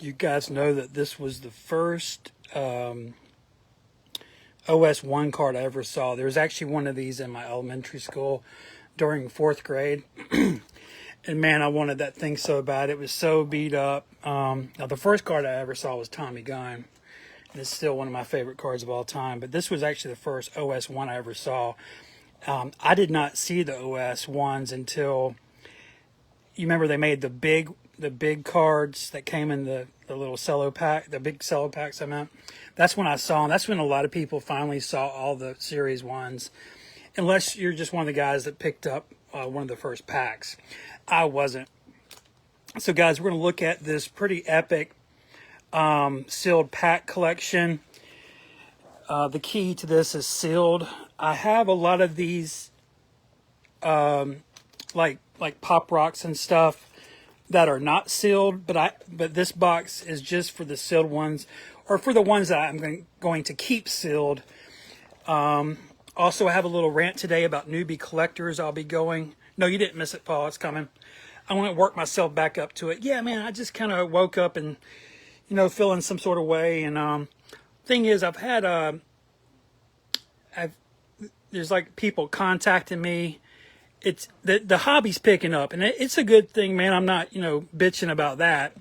you guys know that this was the first OS1 card I ever saw. There was actually one of these in my elementary school during fourth grade. And man, I wanted that thing so bad. It was so beat up. Now, the first card I ever saw was Tommy Gunn. It's still one of my favorite cards of all time. But this was actually the first OS1 I ever saw. I did not see the OS1s until, you remember they made the big cards that came in the little cello pack, the big cello packs I meant. That's when I saw them. That's when a lot of people finally saw all the series ones. Unless you're just one of the guys that picked up one of the first packs. I wasn't. So guys, we're going to look at this pretty epic sealed pack collection. The key to this is sealed. I have a lot of these like Pop Rocks and stuff that are not sealed, but this box is just for the sealed ones, or for the ones that I'm going to keep sealed. Also, I have a little rant today about newbie collectors. I'll be going. No, you didn't miss it, Paul. It's coming. I want to work myself back up to it. Yeah, man, I just kind of woke up and, feeling some sort of way. And thing is, there's like people contacting me. It's the hobby's picking up, and it's a good thing, man. I'm not, bitching about that.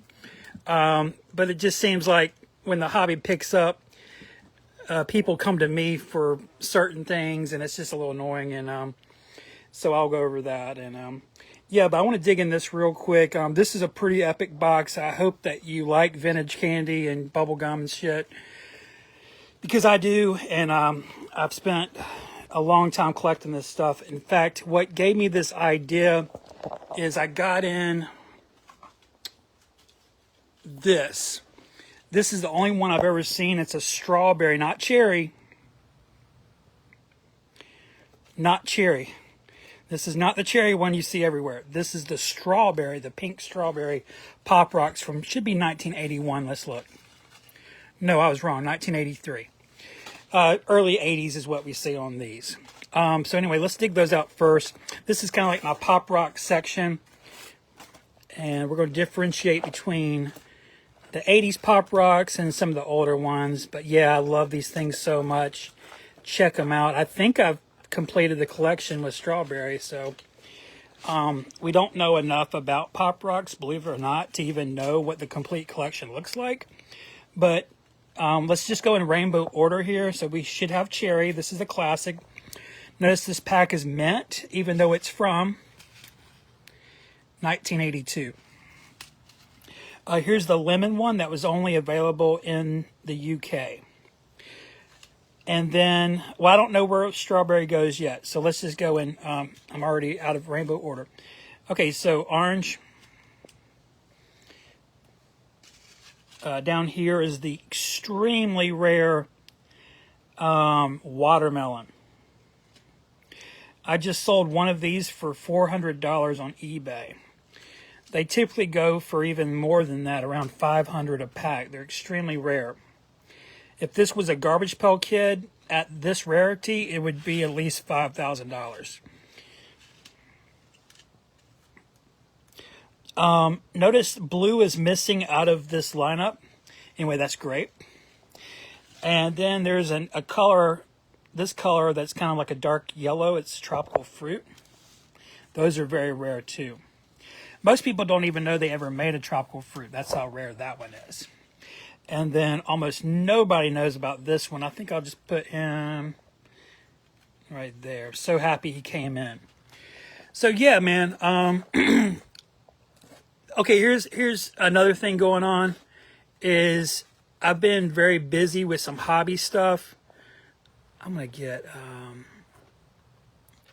But it just seems like when the hobby picks up, people come to me for certain things, and it's just a little annoying. And so I'll go over that. And yeah, but I want to dig in this real quick. This is a pretty epic box. I hope that you like vintage candy and bubble gum and shit, because I do. And I've spent a long time collecting this stuff. In fact, what gave me this idea is I got in this. This is the only one I've ever seen. It's a strawberry, not cherry. Not cherry. This is not the cherry one you see everywhere. This is the strawberry, the pink strawberry Pop Rocks from, should be 1981. Let's look. No, I was wrong. 1983. Early 80s is what we see on these. So anyway, let's dig those out first. This is kind of like my Pop Rock section. And we're going to differentiate between the 80s Pop Rocks and some of the older ones. But yeah, I love these things so much. Check them out. I think I've completed the collection with strawberry. So we don't know enough about Pop Rocks, believe it or not, to even know what the complete collection looks like. But let's just go in rainbow order here. So we should have cherry. This is a classic. Notice this pack is mint, even though it's from 1982. Here's the lemon one that was only available in the UK. And then, well, I don't know where strawberry goes yet. So let's just go in. I'm already out of rainbow order. Okay, so orange. Down here is the extremely rare watermelon. I just sold one of these for $400 on eBay. They typically go for even more than that, around $500 a pack. They're extremely rare. If this was a Garbage Pail Kid at this rarity, it would be at least $5,000. Notice blue is missing out of this lineup. Anyway, that's great. And then there's a color, this color that's kind of like a dark yellow. It's tropical fruit. Those are very rare too. Most people don't even know they ever made a tropical fruit. That's how rare that one is. And then almost nobody knows about this one. I think I'll just put him right there. So happy he came in. So yeah, man. Okay, here's another thing going on. Is I've been very busy with some hobby stuff. I'm gonna get.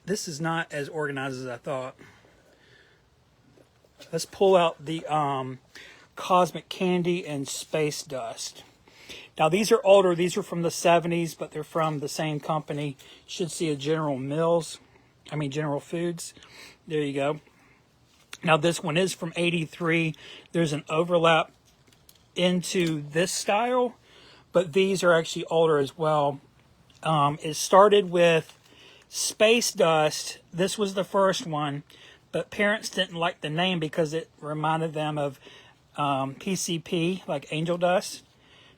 This is not as organized as I thought. Let's pull out the Cosmic Candy and Space Dust. Now these are older. These are from the 70s, but they're from the same company. Should see a General Foods. There you go. Now this one is from 83. There's an overlap into this style, but these are actually older as well. It started with Space Dust. This was the first one, but parents didn't like the name because it reminded them of PCP, like angel dust,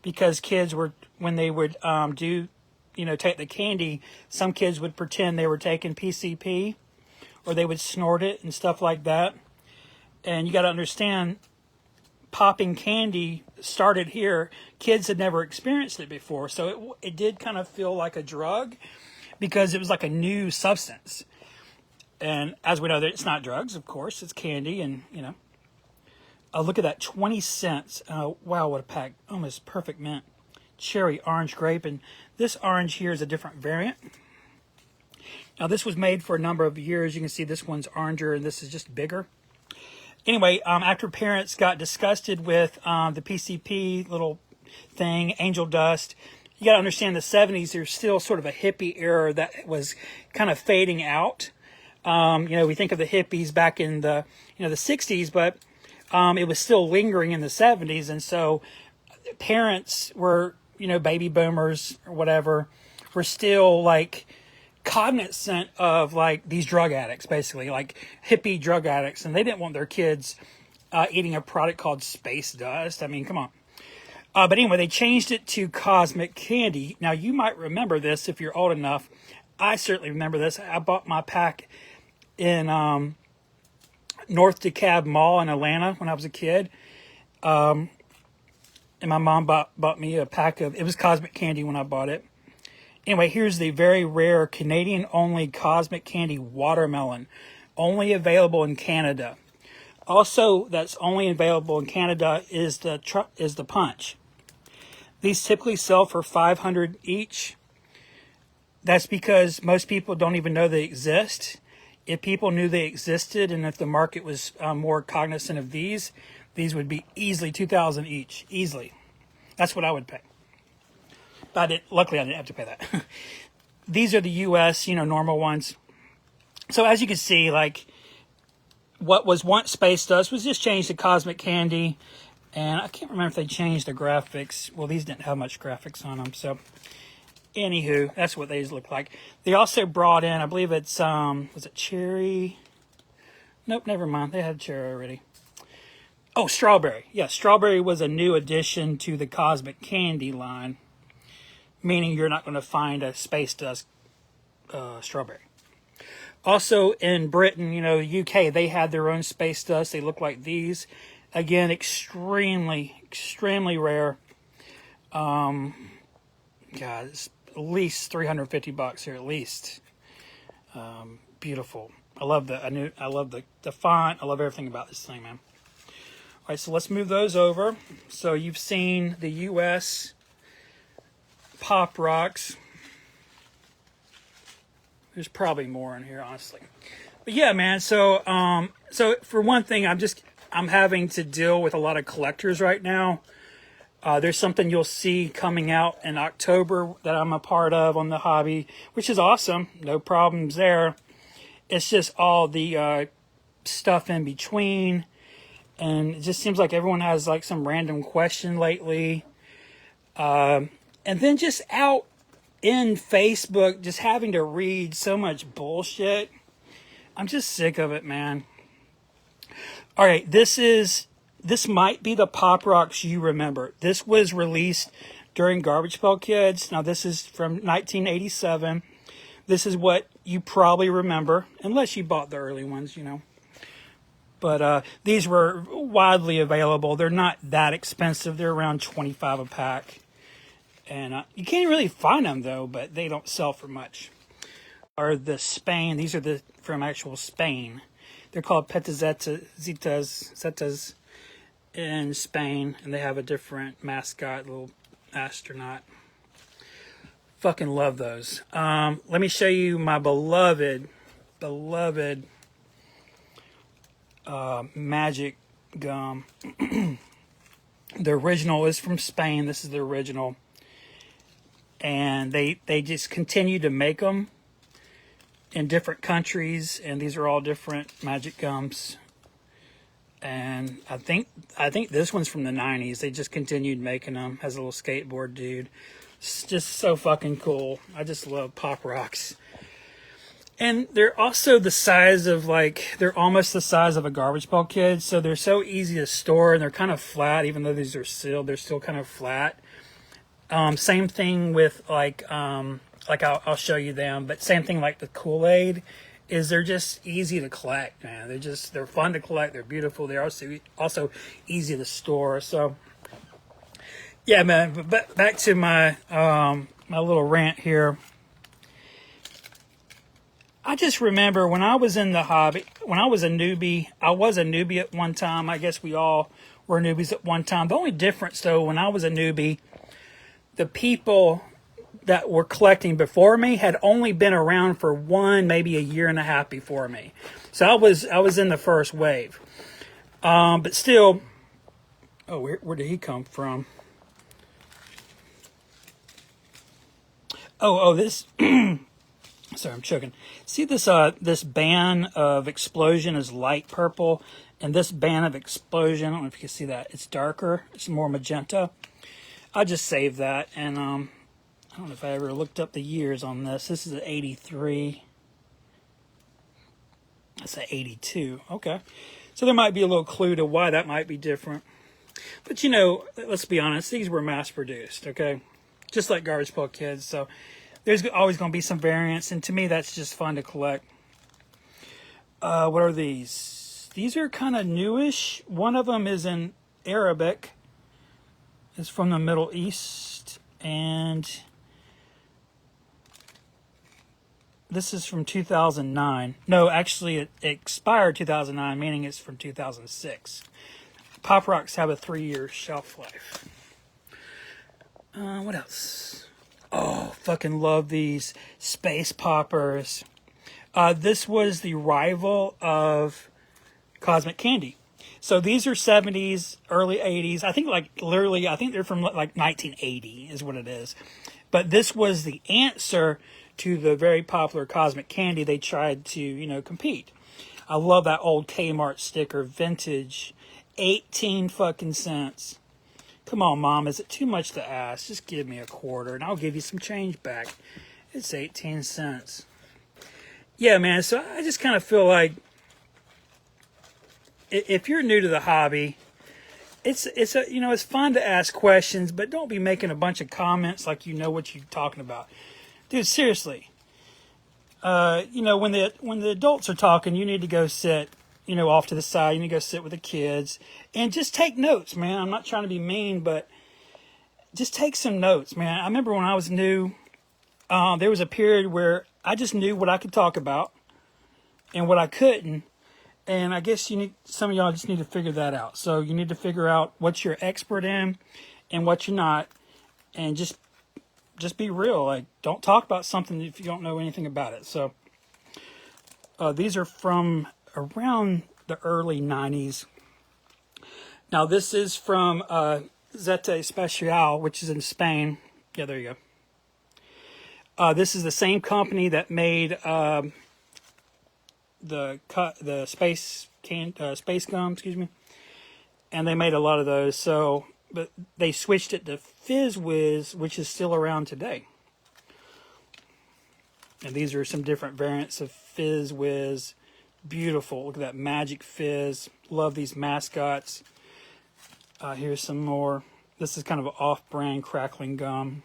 because kids were, when they would take the candy, some kids would pretend they were taking PCP, or they would snort it and stuff like that. And you got to understand, popping candy started here. Kids had never experienced it before, so it did kind of feel like a drug because it was like a new substance. And as we know, that it's not drugs, of course, it's candy. And look at that, 20 cents. Wow, what a pack. Almost perfect mint. Cherry, orange, grape, and this orange here is a different variant. Now this was made for a number of years. You can see this one's oranger and this is just bigger. Anyway, after parents got disgusted with the PCP little thing, angel dust, you got to understand the 70s, there's still sort of a hippie era that was kind of fading out. We think of the hippies back in the 60s, but it was still lingering in the 70s. And so parents were, baby boomers or whatever, were still like cognizant of like these drug addicts, basically like hippie drug addicts, and they didn't want their kids eating a product called space dust. I mean, come on. But anyway, they changed it to cosmic candy. Now you might remember this if you're old enough. I certainly remember this. I bought my pack in North DeKalb Mall in Atlanta when I was a kid. And my mom bought me a pack of, it was cosmic candy when I bought it. Anyway, here's the very rare Canadian-only cosmic candy watermelon, only available in Canada. Also, that's only available in Canada is the punch. These typically sell for $500 each. That's because most people don't even know they exist. If people knew they existed, and if the market was more cognizant of these would be easily $2,000 each, easily. That's what I would pay. But luckily I didn't have to pay that. These are the U.S., normal ones. So as you can see, like, what was once space dust was just changed to cosmic candy. And I can't remember if they changed the graphics. Well, these didn't have much graphics on them. So, anywho, that's what these look like. They also brought in, I believe it's, was it cherry? Nope, never mind. They had cherry already. Oh, strawberry. Yeah, strawberry was a new addition to the cosmic candy line, meaning you're not going to find a space dust strawberry. Also in Britain, UK, they had their own space dust. They look like these. Again, extremely, extremely rare. God, it's at least $350 here, at least. Beautiful. I love the font. I love everything about this thing, man. All right, so let's move those over. So you've seen the U.S. Pop Rocks. There's probably more in here, honestly. But yeah, man. So for one thing, I'm having to deal with a lot of collectors right now. There's something you'll see coming out in October that I'm a part of on the hobby, which is awesome. No problems there. It's just all the stuff in between. And it just seems like everyone has like some random question lately. And then just out in Facebook, just having to read so much bullshit. I'm just sick of it, man. All right, this might be the Pop Rocks you remember. This was released during Garbage Pail Kids. Now, this is from 1987. This is what you probably remember, unless you bought the early ones, But these were widely available. They're not that expensive. They're around $25 a pack. And you can't really find them, though, but they don't sell for much. Or the Spain. These are from actual Spain. They're called Zetas in Spain. And they have a different mascot, little astronaut. Fucking love those. Let me show you my beloved Magic gum. The original is from Spain. This is the original. And they just continue to make them in different countries, and these are all different Magic gums. And I think this one's from the 90s. They just continued making them. Has a little skateboard dude. It's just so fucking cool. I just love Pop Rocks. And they're also the size of like, they're almost the size of a Garbage Pail Kid. So they're so easy to store and they're kind of flat, even though these are sealed, they're still kind of flat. Same thing with like I'll show you them, but same thing like the Kool-Aid is they're just easy to collect, man. They're fun to collect. They're beautiful. They're also easy to store. So yeah, man, but back to my, my little rant here. I just remember when I was in the hobby, when I was a newbie at one time. I guess we all were newbies at one time. The only difference, though, when I was a newbie, the people that were collecting before me had only been around for maybe a year and a half before me. So I was in the first wave. But still, oh, where did he come from? This. Sorry, I'm choking. See this band of explosion is light purple, and this band of explosion, I don't know if you can see that. It's darker. It's more magenta. I'll just save that, and I don't know if I ever looked up the years on this. This is an 83. That's an 82. Okay. So there might be a little clue to why that might be different. But, you know, let's be honest. These were mass-produced, okay? Just like Garbage Pail Kids. So there's always going to be some variance. And to me, that's just fun to collect. What are these? These are kind of newish. One of them is in Arabic. It's from the Middle East. And this is from 2009. No, actually, it expired 2009, meaning it's from 2006. Pop Rocks have a 3-year shelf life. What else? Oh, fucking love these space poppers. This was the rival of Cosmic Candy. So these are 70s, early 80s. I think I think they're from like 1980 is what it is. But this was the answer to the very popular Cosmic Candy. They tried to, compete. I love that old Kmart sticker, vintage, 18 fucking cents. Come on, Mom, is it too much to ask? Just give me a quarter and I'll give you some change back. It's 18 cents. Yeah, man, so I just kind of feel like if you're new to the hobby, it's fun to ask questions, but don't be making a bunch of comments like you know what you're talking about. Dude, seriously. When the adults are talking, you need to go sit, off to the side. You need to go sit with the kids and just take notes, man. I'm not trying to be mean, but just take some notes, man. I remember when I was new, there was a period where I just knew what I could talk about and what I couldn't. And I guess some of y'all just need to figure that out. So you need to figure out what you're expert in and what you're not, and just be real. Like, don't talk about something if you don't know anything about it. So these are from around the early 90s. Now this is from Zeta Especial, which is in Spain. Yeah, there you go. This is the same company that made the space gum, excuse me, and they made a lot of those. So, but they switched it to Fizz Whiz, which is still around today. And these are some different variants of Fizz Whiz. Beautiful. Look at that Magic Fizz. Love these mascots. Here's some more. This is kind of an off-brand crackling gum.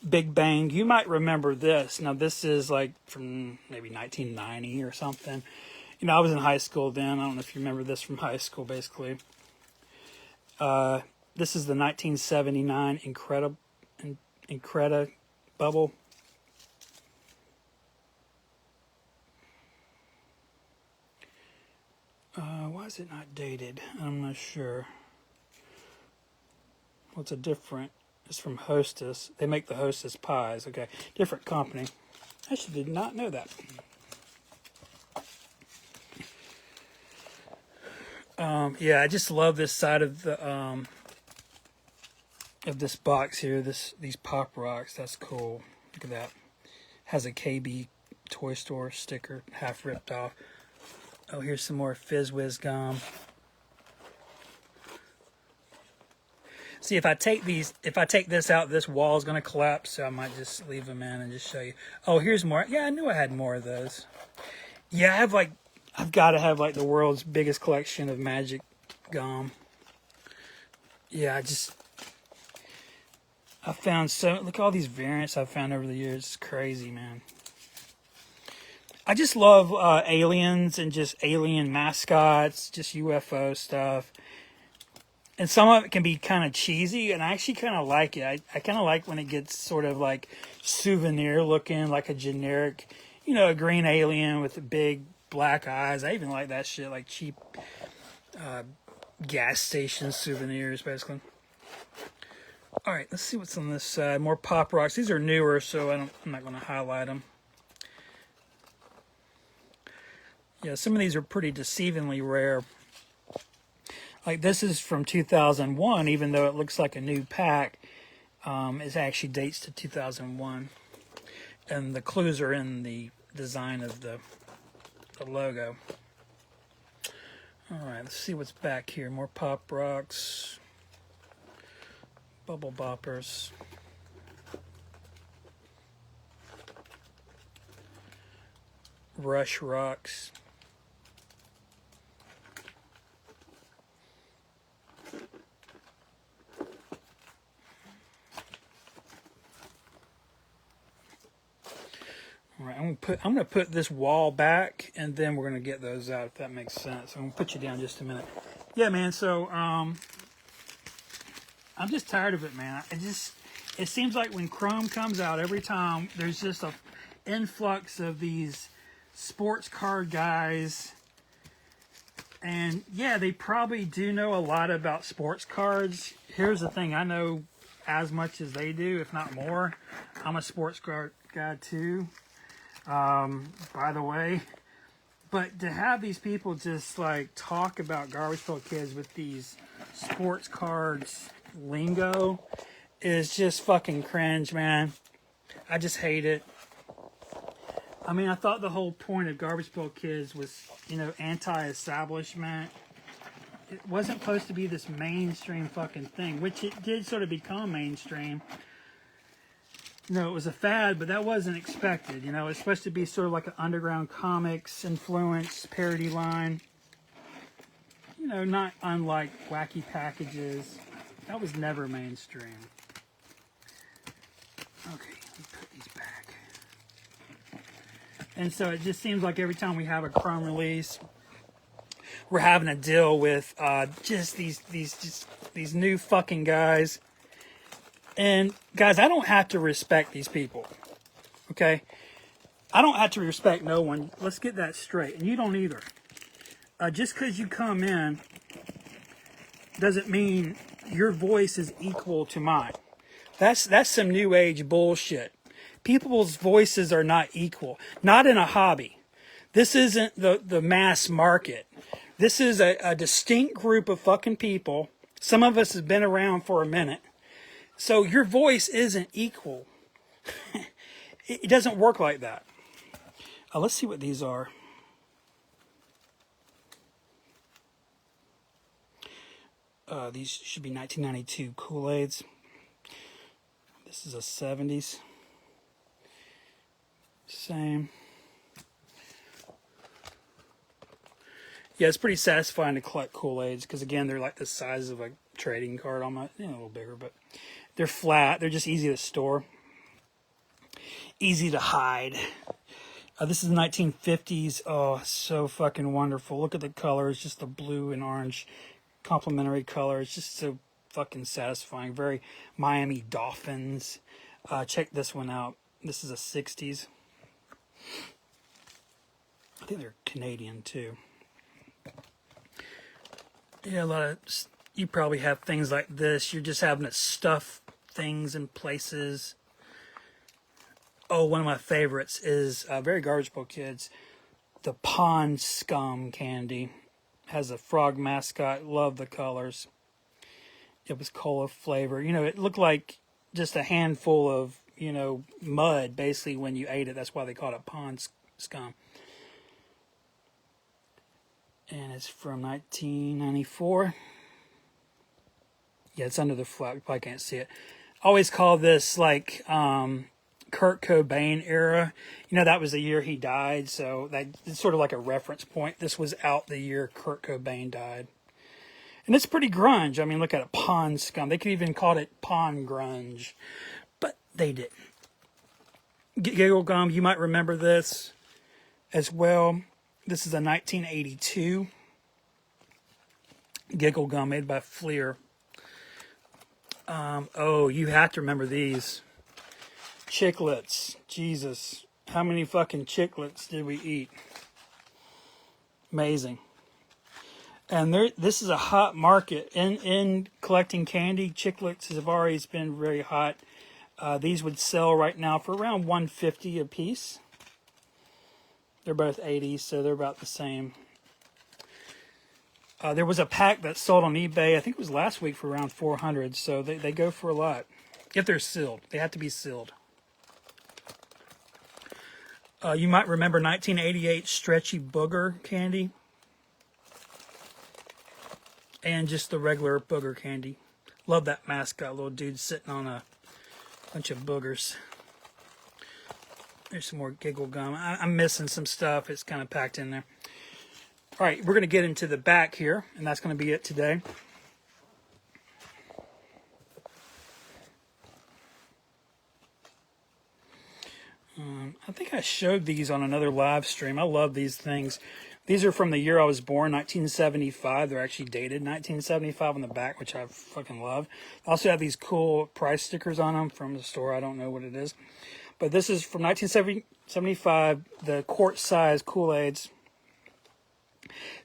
Big Bang. You might remember this. Now, this is like from maybe 1990 or something. I was in high school then. I don't know if you remember this from high school, basically. This is the 1979 Increda Bubble. Why is it not dated? I'm not sure. What's a different? It's from Hostess. They make the Hostess pies. Okay, different company. I actually did not know that. Yeah, I just love this side of the of this box here. These Pop Rocks. That's cool. Look at that. Has a KB Toy Store sticker, half ripped off. Oh, here's some more Fizz Whiz gum. See, if I take this out, this wall is going to collapse, so I might just leave them in and just show you. Oh, here's more. Yeah, I knew I had more of those. Yeah, I've got to have like the world's biggest collection of magic gum. Yeah, I found look at all these variants I've found over the years. It's crazy, man. I just love aliens and just alien mascots, just UFO stuff. And some of it can be kind of cheesy, and I actually kind of like it. I kind of like when it gets sort of like souvenir looking, like a generic, a green alien with the big black eyes. I even like that shit, like cheap gas station souvenirs, basically. All right, let's see what's on this side. More Pop Rocks. These are newer, so I'm not going to highlight them. Yeah, some of these are pretty deceivingly rare. Like this is from 2001, even though it looks like a new pack. It actually dates to 2001. And the clues are in the design of the logo. All right, let's see what's back here. More Pop Rocks. Bubble Boppers. Rush Rocks. All right, I'm gonna put this wall back, and then we're gonna get those out if that makes sense. I'm gonna put you down just a minute. Yeah, man. So I'm just tired of it, man. It seems like when Chrome comes out, every time there's just a influx of these sports card guys, and yeah, they probably do know a lot about sports cards. Here's the thing: I know as much as they do, if not more. I'm a sports card guy too. By the way, but to have these people just like talk about Garbage Pail Kids with these sports cards lingo is just fucking cringe, man. I just hate it. I mean, I thought the whole point of Garbage Pail Kids was, anti-establishment. It wasn't supposed to be this mainstream fucking thing, which it did sort of become mainstream. It was a fad, but that wasn't expected. It's supposed to be sort of like an underground comics influence parody line. Not unlike Wacky Packages. That was never mainstream. Okay, let me put these back. And so it just seems like every time we have a Chrome release, we're having to deal with just these new fucking guys. And guys, I don't have to respect these people, okay? I don't have to respect no one. Let's get that straight. And you don't either. Just because you come in doesn't mean your voice is equal to mine. That's some new age bullshit. People's voices are not equal. Not in a hobby. This isn't the mass market. This is a distinct group of fucking people. Some of us have been around for a minute. So your voice isn't equal. It doesn't work like that. Let's see what these are. These should be 1992 Kool-Aids. This is a 70s. Same. Yeah, it's pretty satisfying to collect Kool-Aids because, again, they're like the size of a trading card almost. A little bigger, but they're flat. They're just easy to store. Easy to hide. This is the 1950s. Oh, so fucking wonderful. Look at the colors. Just the blue and orange complementary color. It's just so fucking satisfying. Very Miami Dolphins. Check this one out. This is a 60s. I think they're Canadian too. Yeah, a lot of... You probably have things like this. You're just having to stuff things in places. Oh, one of my favorites is very Garbage Pail Kids. The Pond Scum candy. Has a frog mascot. Love the colors. It was cola flavor. It looked like just a handful of, mud, basically, when you ate it. That's why they called it Pond Scum. And it's from 1994. Yeah, it's under the flap. You probably can't see it. I always call this like Kurt Cobain era. You know, that was the year he died, so it's sort of like a reference point. This was out the year Kurt Cobain died. And it's pretty grunge. I mean, look at it, Pond Scum. They could even call it Pond Grunge, but they didn't. Giggle Gum, you might remember this as well. This is a 1982 Giggle Gum made by Fleer. Oh, you have to remember these. Chiclets. Jesus. How many fucking chiclets did we eat? Amazing. And this is a hot market. In collecting candy, chiclets have always been very hot. These would sell right now for around $150 a piece. They're both 80, so they're about the same. There was a pack that sold on eBay, I think it was last week, for around $400, so they go for a lot. If they're sealed. They have to be sealed. You might remember 1988 Stretchy Booger candy. And just the regular booger candy. Love that mascot, little dude sitting on a bunch of boogers. There's some more Giggle Gum. I'm missing some stuff. It's kind of packed in there. All right, we're going to get into the back here, and that's going to be it today. I think I showed these on another live stream. I love these things. These are from the year I was born, 1975. They're actually dated 1975 on the back, which I fucking love. I also have these cool price stickers on them from the store. I don't know what it is. But this is from 1975, the quart size Kool-Aids.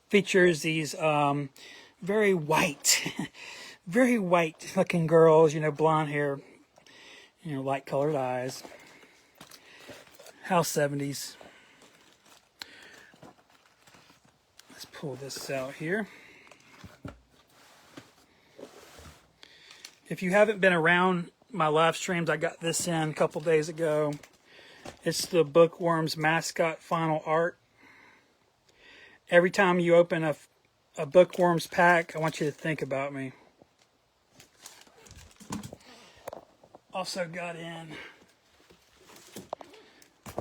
Features these very white, very white looking girls, you know, blonde hair, you know, light colored eyes. How 70s. Let's pull this out here. If you haven't been around my live streams, I got this in a couple days ago. It's the Bookworms mascot final art. Every time you open a Bookworms pack, I want you to think about me. Also got in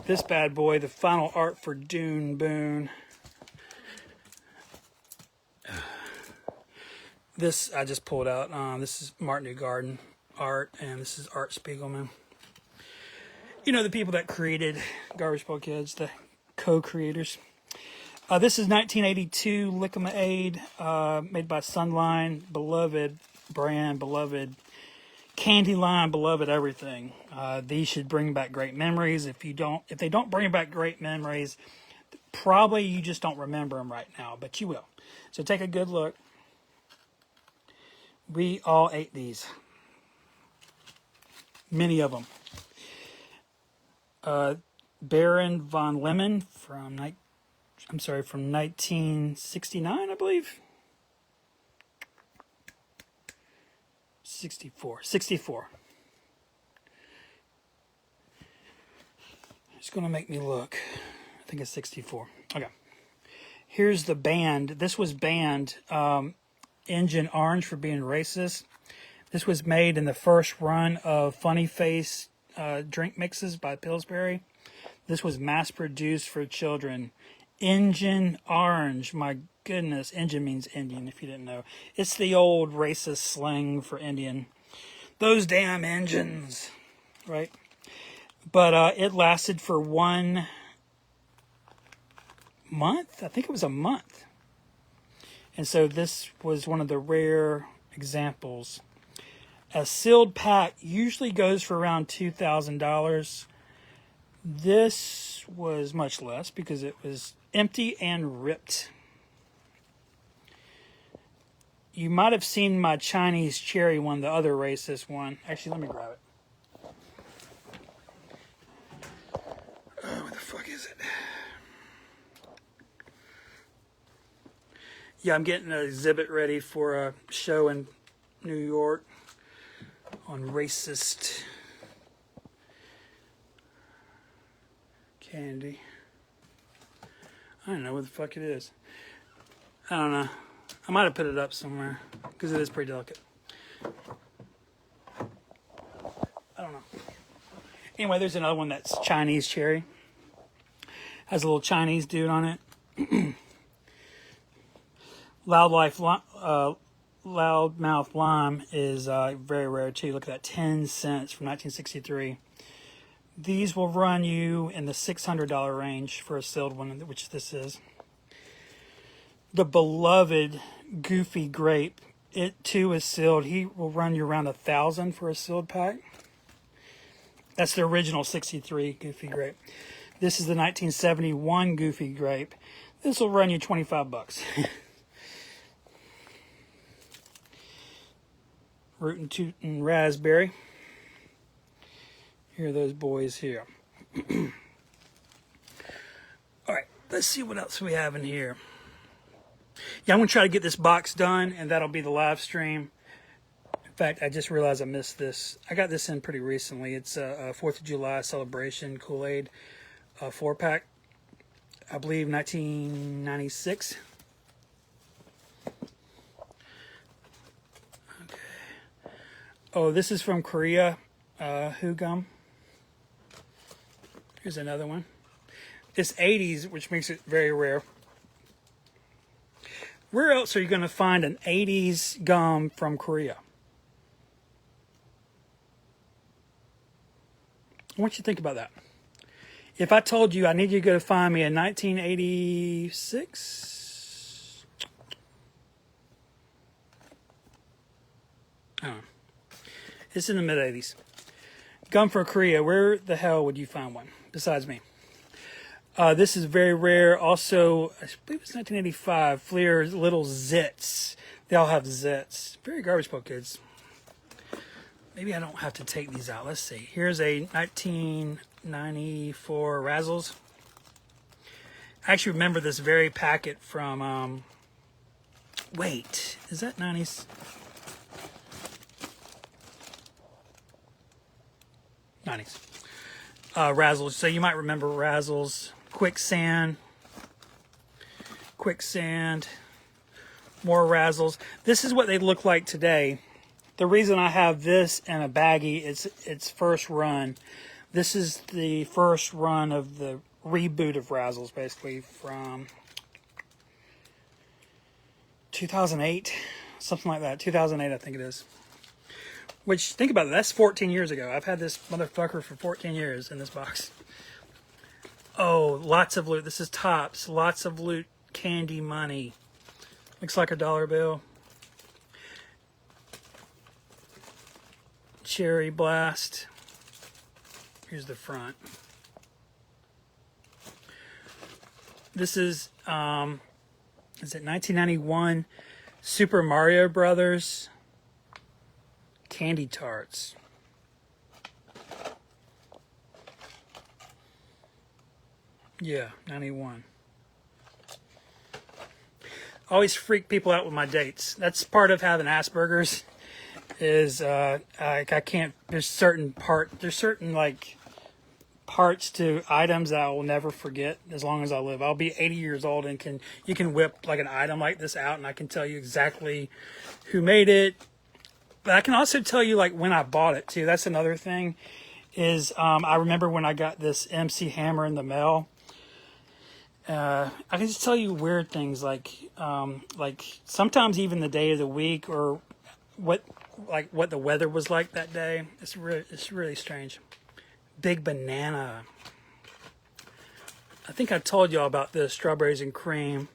this bad boy, the final art for Dune Boone. This I just pulled out. This is Martin Newgarden art, and this is Art Spiegelman. You know, the people that created Garbage Pail Kids, the co-creators. This is 1982 Lickamaid, made by Sunline, beloved brand, beloved candy line, beloved everything. These should bring back great memories. If they don't bring back great memories, probably you just don't remember them right now, but you will. So take a good look. We all ate these. Many of them. Baron von Lemon from 1969, I believe. 64. It's going to make me look. I think it's 64. Okay. Here's the band. This was banned. Engine Orange for being racist. This was made in the first run of Funny Face drink mixes by Pillsbury. This was mass produced for children. Engine Orange. My goodness. Engine means Indian, if you didn't know. It's the old racist slang for Indian. Those damn engines. Right? But it lasted for 1 month. I think it was a month. And so this was one of the rare examples. A sealed pack usually goes for around $2,000. This was much less because it was empty and ripped. You might have seen my Chinese cherry one, the other racist one. Actually, let me grab it. Where the fuck is it? Yeah, I'm getting an exhibit ready for a show in New York on racist candy. I don't know what the fuck it is. I don't know. I might have put it up somewhere because it is pretty delicate. Anyway, there's another one that's Chinese cherry. Has a little Chinese dude on it. Loudmouth lime is very rare too. Look at that, 10 cents from 1963. These will run you in the $600 range for a sealed one, which this is. The beloved Goofy Grape, it too is sealed. He will run you around $1,000 for a sealed pack. That's the original 63 Goofy Grape. This is the 1971 Goofy Grape. This will run you $25. Rootin' Tootin' Raspberry. Here are those boys here. All right, let's see what else we have in here. Yeah, I'm going to try to get this box done, and that'll be the live stream. In fact, I just realized I missed this. I got this in pretty recently. It's a 4th of July celebration Kool-Aid 4-pack. I believe 1996. Okay. Oh, this is from Korea. Who gum? Here's another one. It's 80s, which makes it very rare. Where else are you going to find an 80s gum from Korea? I want you to think about that. If I told you I need you to go find me a 1986, it's in the mid 80s. Gum from Korea. Where the hell would you find one besides me? This is very rare. Also, I believe it's 1985. Fleer's Little Zits. They all have zits. Very garbage pail kids. Maybe I don't have to take these out. Let's see. Here's a 1994 Razzles. I actually remember this very packet from, wait, is that 90s? Razzles. So you might remember Razzles. Quicksand, more Razzles. This is what they look like today. The reason I have this in a baggie is its first run. This is the first run of the reboot of Razzles, basically from 2008, something like that. 2008, I think it is. Which, think about it, that's 14 years ago. I've had this motherfucker for 14 years in this box. Oh, lots of loot. This is Tops. Lots of loot. Candy money. Looks like a dollar bill. Cherry Blast. Here's the front. This is it 1991 Super Mario Brothers Candy Tarts. Yeah, 91. Always freak people out with my dates. That's part of having Asperger's. Is I can't. There's certain like parts to items that I will never forget as long as I live. I'll be 80 years old and you can whip like an item like this out and I can tell you exactly who made it. But I can also tell you like when I bought it too. That's another thing. Is I remember when I got this MC Hammer in the mail. I can just tell you weird things like sometimes even the day of the week or what the weather was like that day. It's really strange. Big Banana. I think I told y'all about this, strawberries and cream.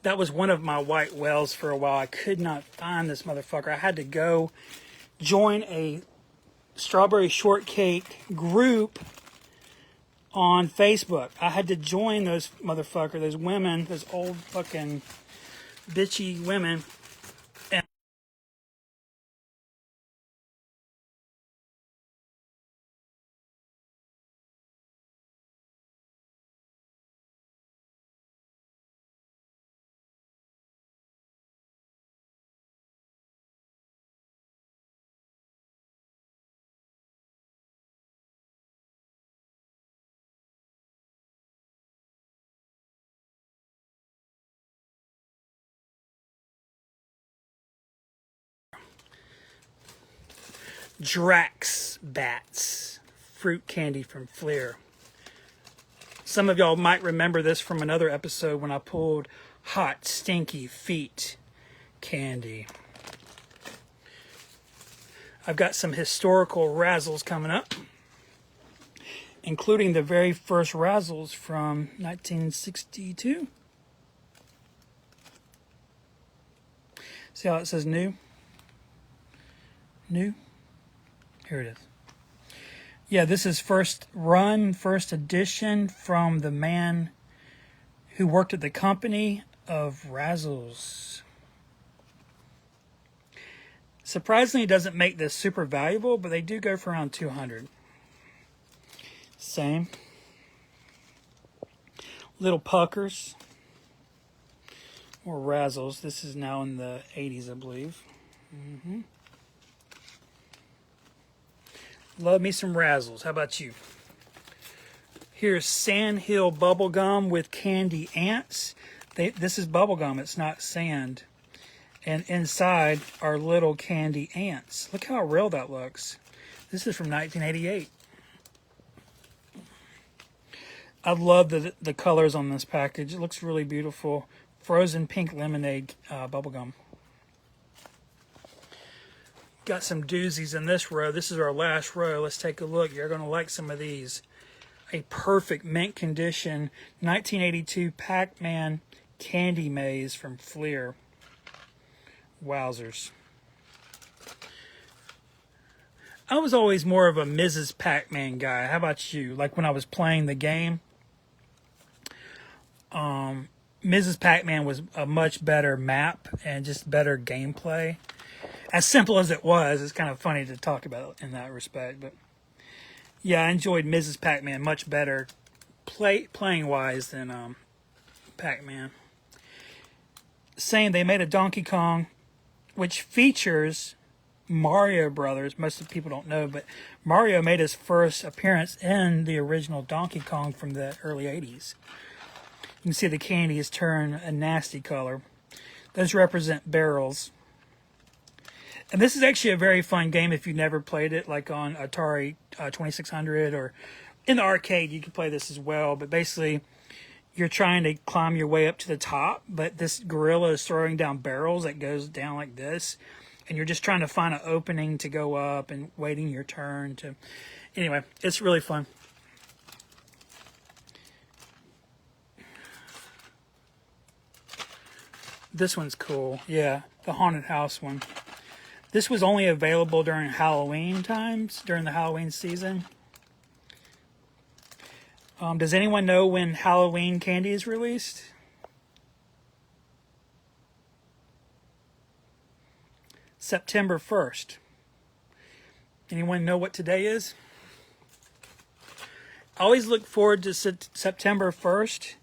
That was one of my white whales for a while. I could not find this motherfucker. I had to go join a strawberry shortcake group on Facebook. I had to join those motherfuckers, those women, those old fucking bitchy women. And Drax bats. fruit candy from Fleer. Some of y'all might remember this from another episode when I pulled hot, stinky feet candy. I've got some historical razzles coming up, including the very first razzles from 1962. See how it says new? New? Here it is. Yeah, this is first run, first edition from the man who worked at the company of Razzles. Surprisingly, it doesn't make this super valuable, but they do go for around 200. Same. Little puckers. Or Razzles. This is now in the 80s, I believe. Love me some Razzles. How about you? Here's Sand Hill bubblegum with candy ants. This is bubblegum. It's not sand. And inside are little candy ants. Look how real that looks. This is from 1988. I love the colors on this package. It looks really beautiful. Frozen pink lemonade bubblegum. Got some doozies in this row. This is our last row. Let's take a look. You're going to like some of these. A perfect mint condition 1982 Pac-Man candy maze from Fleer. Wowzers. I was always more of a Mrs. Pac-Man guy. How about you? Like when I was playing the game, Mrs. Pac-Man was a much better map and just better gameplay. As simple as it was, it's kind of funny to talk about in that respect. But yeah, I enjoyed Mrs. Pac-Man much better playing-wise than Pac-Man. Saying they made a Donkey Kong, which features Mario Brothers. Most of the people don't know, but Mario made his first appearance in the original Donkey Kong from the early 80s. You can see the candy has turned a nasty color. Those represent barrels. And this is actually a very fun game if you've never played it, like on Atari 2600 or in the arcade. You can play this as well, but basically you're trying to climb your way up to the top, but this gorilla is throwing down barrels that goes down like this, and you're just trying to find an opening to go up and waiting your turn to... Anyway, it's really fun. This one's cool. Yeah, the haunted house one. This was only available during Halloween times, during the Halloween season. Does anyone know when Halloween candy is released? September 1st. Anyone know what today is? I always look forward to September 1st.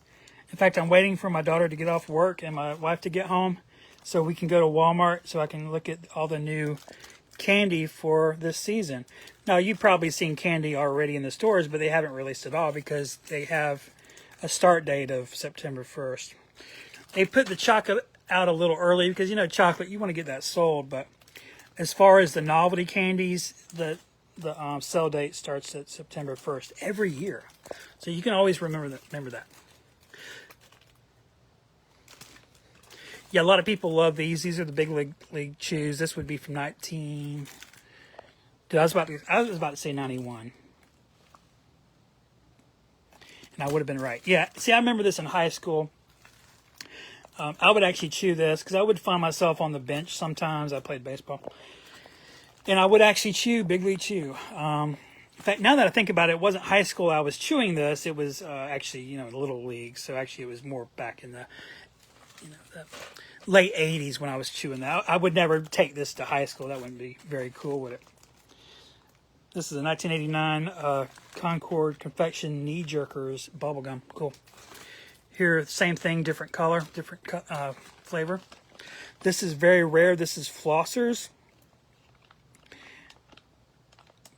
In fact, I'm waiting for my daughter to get off work and my wife to get home so we can go to Walmart so I can look at all the new candy for this season. Now, you've probably seen candy already in the stores, but they haven't released it all because they have a start date of September 1st. They put the chocolate out a little early because, you know, chocolate, you want to get that sold. But as far as the novelty candies, the sell date starts at September 1st every year. So you can always remember that. Yeah, a lot of people love these. These are the Big League Chews. This would be from 19... Dude, I was about to say 91. And I would have been right. Yeah, see, I remember this in high school. I would actually chew this because I would find myself on the bench sometimes. I played baseball. And I would actually chew Big League Chew. In fact, now that I think about it, it wasn't high school I was chewing this. It was actually, you know, the Little League. So actually it was more back in the, you know, the late 80s when I was chewing that. I would never take this to high school. That wouldn't be very cool, would it? This is a 1989 Concord Confection Knee Jerkers bubblegum. Cool. Here, same thing, different color, different flavor. This is very rare. This is Flossers.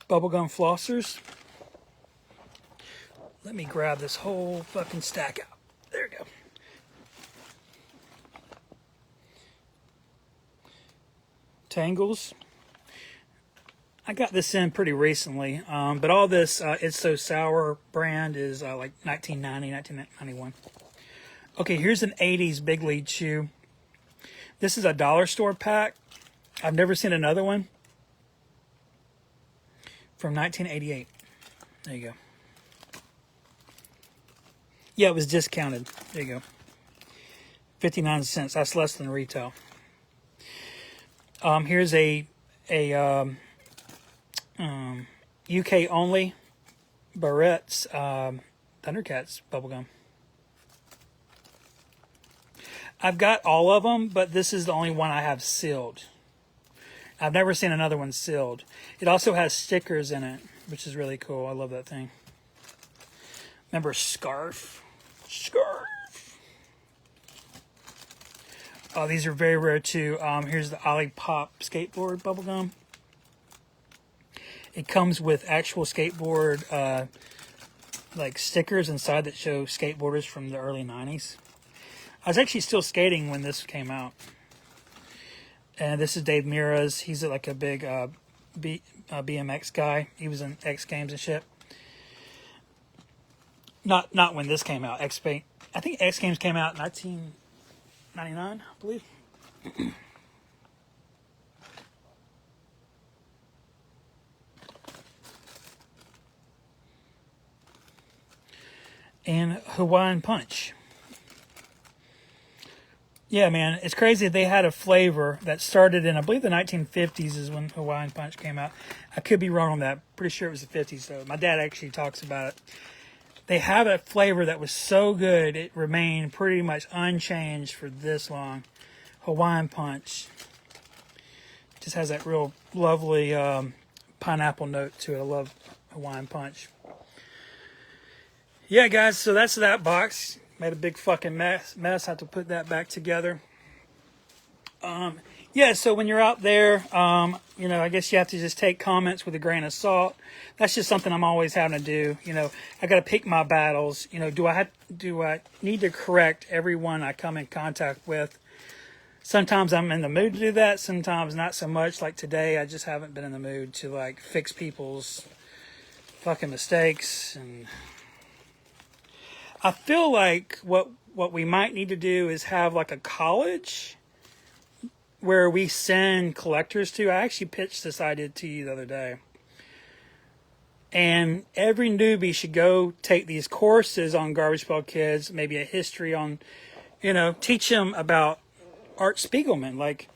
Bubblegum Flossers. Let me grab this whole fucking stack out. There we go. Tangles. I got this in pretty recently, but all this It's So Sour brand is like 1990, 1991. Okay, here's an 80s Big Lead Chew. This is a dollar store pack. I've never seen another one. From 1988. There you go. Yeah, it was discounted. There you go. 59 cents. That's less than retail. Here's a UK only Barrett's Thundercats bubblegum. I've got all of them, but this is the only one I have sealed. I've never seen another one sealed. It also has stickers in it, which is really cool. I love that thing. Remember Scarf? Scarf. Oh, these are very rare too. Here's the Ollie Pop skateboard bubblegum. It comes with actual skateboard like stickers inside that show skateboarders from the early 90s. I was actually still skating when this came out. And this is Dave Mira's. He's like a big BMX guy. He was in X Games and shit. Not when this came out. I think X Games came out in 1999, I believe. And Hawaiian Punch. Yeah, man, it's crazy. They had a flavor that started in, I believe, the 1950s is when Hawaiian Punch came out. I could be wrong on that. Pretty sure it was the 50s, though. My dad actually talks about it. They have a flavor that was so good, it remained pretty much unchanged for this long. Hawaiian Punch. Just has that real lovely pineapple note to it. I love Hawaiian Punch. Yeah, guys, so that's that box. Made a big fucking mess. Had to put that back together. Yeah, so when you're out there, I guess you have to just take comments with a grain of salt. That's just something I'm always having to do. I got to pick my battles. Do I need to correct everyone I come in contact with? Sometimes I'm in the mood to do that. Sometimes not so much. Like today, I just haven't been in the mood to like fix people's fucking mistakes. And I feel like what we might need to do is have like a college where we send collectors to. I actually pitched this idea to you the other day. And every newbie should go take these courses on Garbage Pail Kids, maybe a history on, teach them about Art Spiegelman. Like,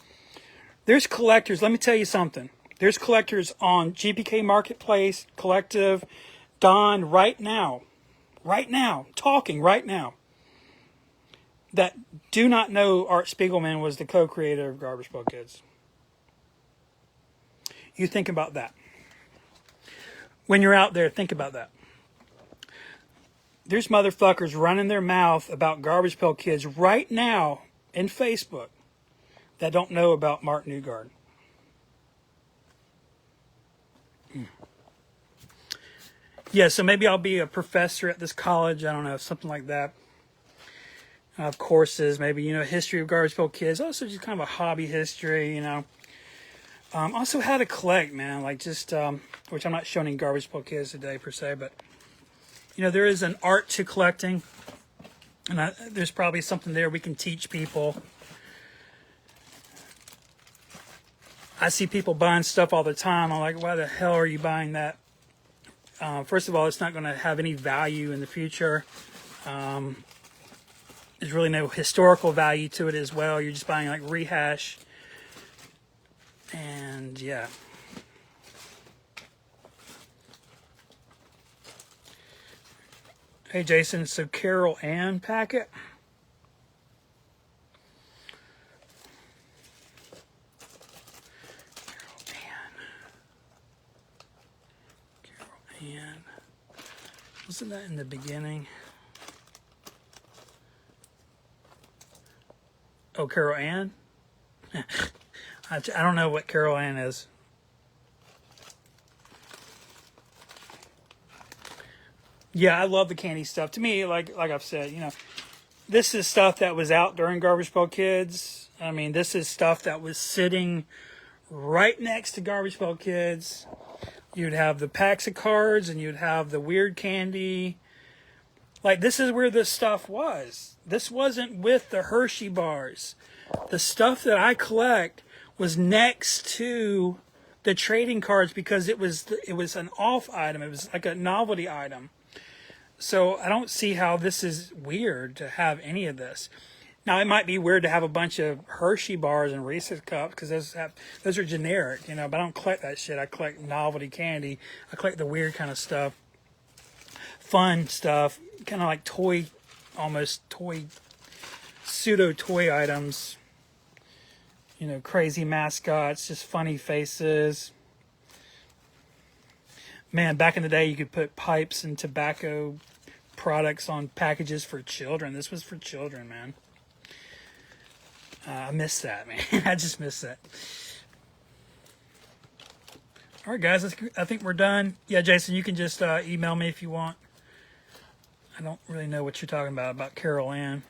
there's collectors. Let me tell you something. There's collectors on GPK Marketplace, Collective, Don, right now, talking right now, that do not know Art Spiegelman was the co-creator of Garbage Pail Kids. You think about that. When you're out there, think about that. There's motherfuckers running their mouth about Garbage Pail Kids right now in Facebook that don't know about Mark Newgard. Yeah, so maybe I'll be a professor at this college. I don't know, something like that. Courses, maybe, history of Garbage Pail Kids. Also just kind of a hobby history, Also how to collect, man. Like just, which I'm not showing in Garbage Pail Kids today per se, but, there is an art to collecting. And there's probably something there we can teach people. I see people buying stuff all the time. I'm like, why the hell are you buying that? First of all, it's not going to have any value in the future. There's really no historical value to it as well. You're just buying like rehash. And yeah. Hey Jason, so Carol Ann packet. Carol Ann. Wasn't that in the beginning? Oh, Carol Ann? I don't know what Carol Ann is. Yeah, I love the candy stuff. To me, like I've said, this is stuff that was out during Garbage Pail Kids. I mean, this is stuff that was sitting right next to Garbage Pail Kids. You'd have the packs of cards, and you'd have the weird candy. Like, this is where this stuff was. This wasn't with the Hershey bars. The stuff that I collect was next to the trading cards because it was an off item. It was like a novelty item. So I don't see how this is weird to have any of this. Now, it might be weird to have a bunch of Hershey bars and Reese's cups because those are generic, you know, but I don't collect that shit. I collect novelty candy. I collect the weird kind of stuff, fun stuff, kind of like pseudo toy items, you know, crazy mascots, just funny faces. Man, back in the day, you could put pipes and tobacco products on packages for children. This was for children, man. I miss that, man. I just miss that. All right, guys, I think we're done. Yeah, Jason, you can just email me if you want. I don't really know what you're talking about Carol Ann.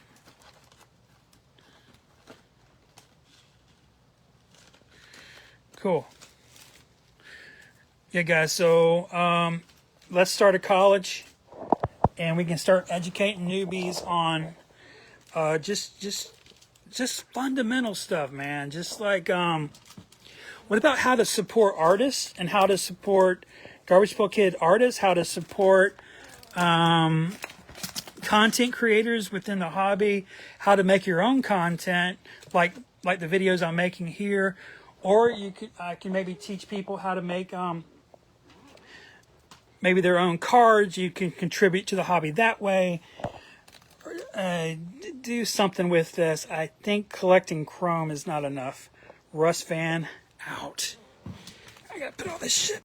Cool. Yeah, guys, so let's start a college, and we can start educating newbies on just fundamental stuff, man. Just like, what about how to support artists and how to support Garbage Pail Kid artists, how to support content creators within the hobby, how to make your own content, like the videos I'm making here, or I can maybe teach people how to make maybe their own cards. You can contribute to the hobby that way. Do something with this. I think collecting chrome is not enough. Russ Van out. I gotta put all this shit